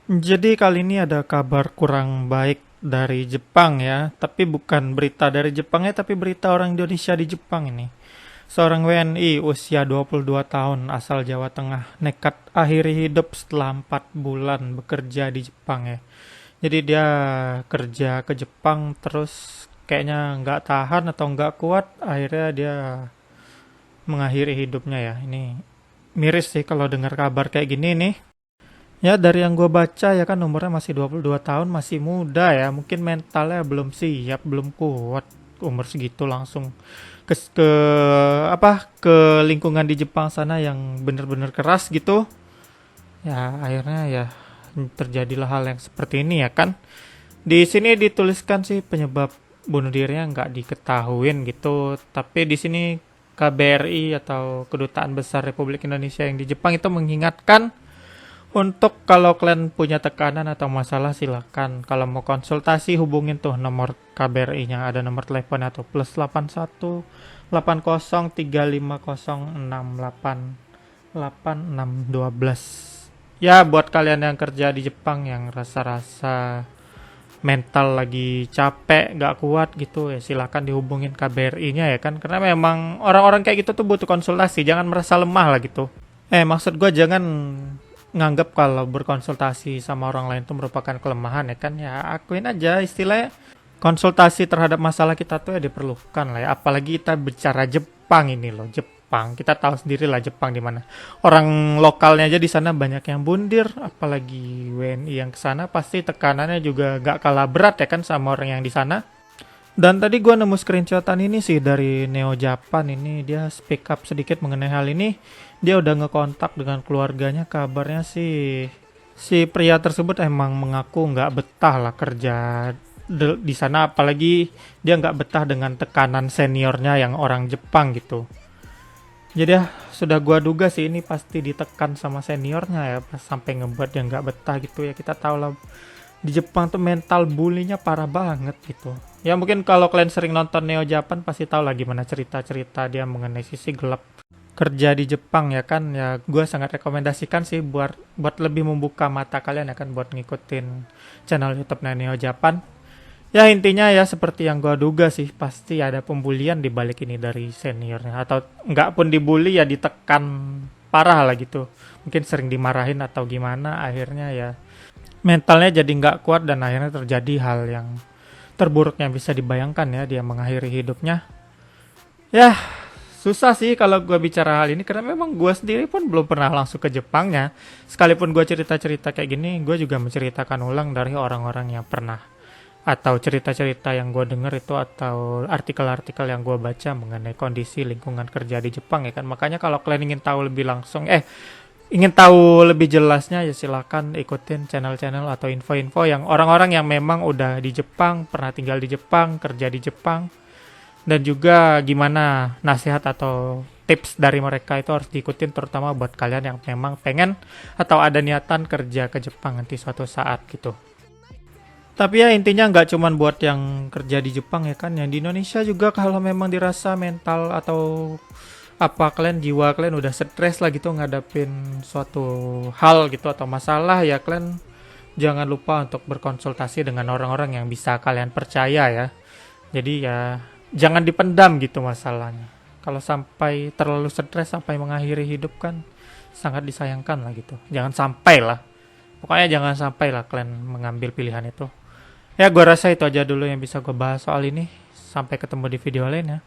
Jadi kali ini ada kabar kurang baik dari Jepang ya, tapi bukan berita dari Jepang ya, tapi berita orang Indonesia di Jepang ini. Seorang WNI usia 22 tahun asal Jawa Tengah nekat akhiri hidup setelah 4 bulan bekerja di Jepang ya. Jadi dia kerja ke Jepang terus kayaknya nggak tahan atau nggak kuat, akhirnya dia mengakhiri hidupnya ya. Ini miris sih kalau dengar kabar kayak gini nih. Ya dari yang gue baca ya kan umurnya masih 22 tahun, masih muda ya. Mungkin mentalnya belum siap, belum kuat umur segitu langsung ke apa ke lingkungan di Jepang sana yang bener-bener keras gitu. Ya akhirnya ya terjadilah hal yang seperti ini ya kan. Di sini dituliskan sih penyebab bunuh dirinya nggak diketahuin gitu, tapi di sini KBRI atau Kedutaan Besar Republik Indonesia yang di Jepang itu mengingatkan untuk kalau kalian punya tekanan atau masalah silakan. Kalau mau konsultasi hubungin tuh nomor KBRI-nya, ada nomor teleponnya tuh plus 81 80 3506 88612. Ya buat kalian yang kerja di Jepang yang rasa-rasa mental lagi capek, gak kuat gitu ya silakan dihubungin KBRI-nya ya kan. Karena memang orang-orang kayak gitu tuh butuh konsultasi, jangan merasa lemah lah gitu. Maksud gue jangan nganggap kalau berkonsultasi sama orang lain itu merupakan kelemahan ya kan, ya akuin aja istilahnya konsultasi terhadap masalah kita tuh ya diperlukan lah ya, apalagi kita bicara Jepang ini loh. Jepang kita tahu sendiri lah Jepang di mana orang lokalnya aja di sana banyak yang bundir, apalagi WNI yang ke sana pasti tekanannya juga gak kalah berat ya kan sama orang yang di sana. Dan tadi gue nemu screenshotan ini sih dari Neo Japan ini, dia speak up sedikit mengenai hal ini. Dia udah ngekontak dengan keluarganya, kabarnya sih si pria tersebut emang mengaku nggak betah lah kerja di sana, apalagi dia nggak betah dengan tekanan seniornya yang orang Jepang gitu. Jadi ya sudah gua duga sih ini pasti ditekan sama seniornya ya pas sampai ngebuat dia nggak betah gitu ya. Kita tahu lah di Jepang tuh mental bullynya parah banget gitu. Ya mungkin kalau kalian sering nonton Neo Japan pasti tahu lah gimana cerita-cerita dia mengenai sisi gelap kerja di Jepang ya kan. Ya gue sangat rekomendasikan sih buat buat lebih membuka mata kalian ya kan, buat ngikutin channel YouTube Neo Japan. Ya intinya ya seperti yang gue duga sih, pasti ada pembulian di balik ini dari seniornya, atau nggak pun dibully ya ditekan parah lah gitu. Mungkin sering dimarahin atau gimana, akhirnya ya mentalnya jadi nggak kuat dan akhirnya terjadi hal yang terburuk yang bisa dibayangkan ya, dia mengakhiri hidupnya. Ya susah sih kalau gue bicara hal ini karena memang gue sendiri pun belum pernah langsung ke Jepangnya. Sekalipun gue cerita-cerita kayak gini, gue juga menceritakan ulang dari orang-orang yang pernah, atau cerita-cerita yang gue denger itu, atau artikel-artikel yang gue baca mengenai kondisi lingkungan kerja di Jepang ya kan. Makanya kalau kalian ingin tahu lebih langsung, ingin tahu lebih jelasnya ya silakan ikutin channel-channel atau info-info yang orang-orang yang memang udah di Jepang, pernah tinggal di Jepang, kerja di Jepang, dan juga gimana nasihat atau tips dari mereka itu harus diikutin, terutama buat kalian yang memang pengen atau ada niatan kerja ke Jepang nanti suatu saat gitu. Tapi ya intinya nggak cuman buat yang kerja di Jepang ya kan, yang di Indonesia juga kalau memang dirasa mental atau apa kalian jiwa kalian udah stres lah gitu ngadapin suatu hal gitu atau masalah, ya kalian jangan lupa untuk berkonsultasi dengan orang-orang yang bisa kalian percaya ya. Jadi ya jangan dipendam gitu masalahnya. Kalau sampai terlalu stres sampai mengakhiri hidup kan sangat disayangkan lah gitu. Jangan sampai lah. Pokoknya jangan sampai lah kalian mengambil pilihan itu. Ya gue rasa itu aja dulu yang bisa gue bahas soal ini. Sampai ketemu di video lain ya.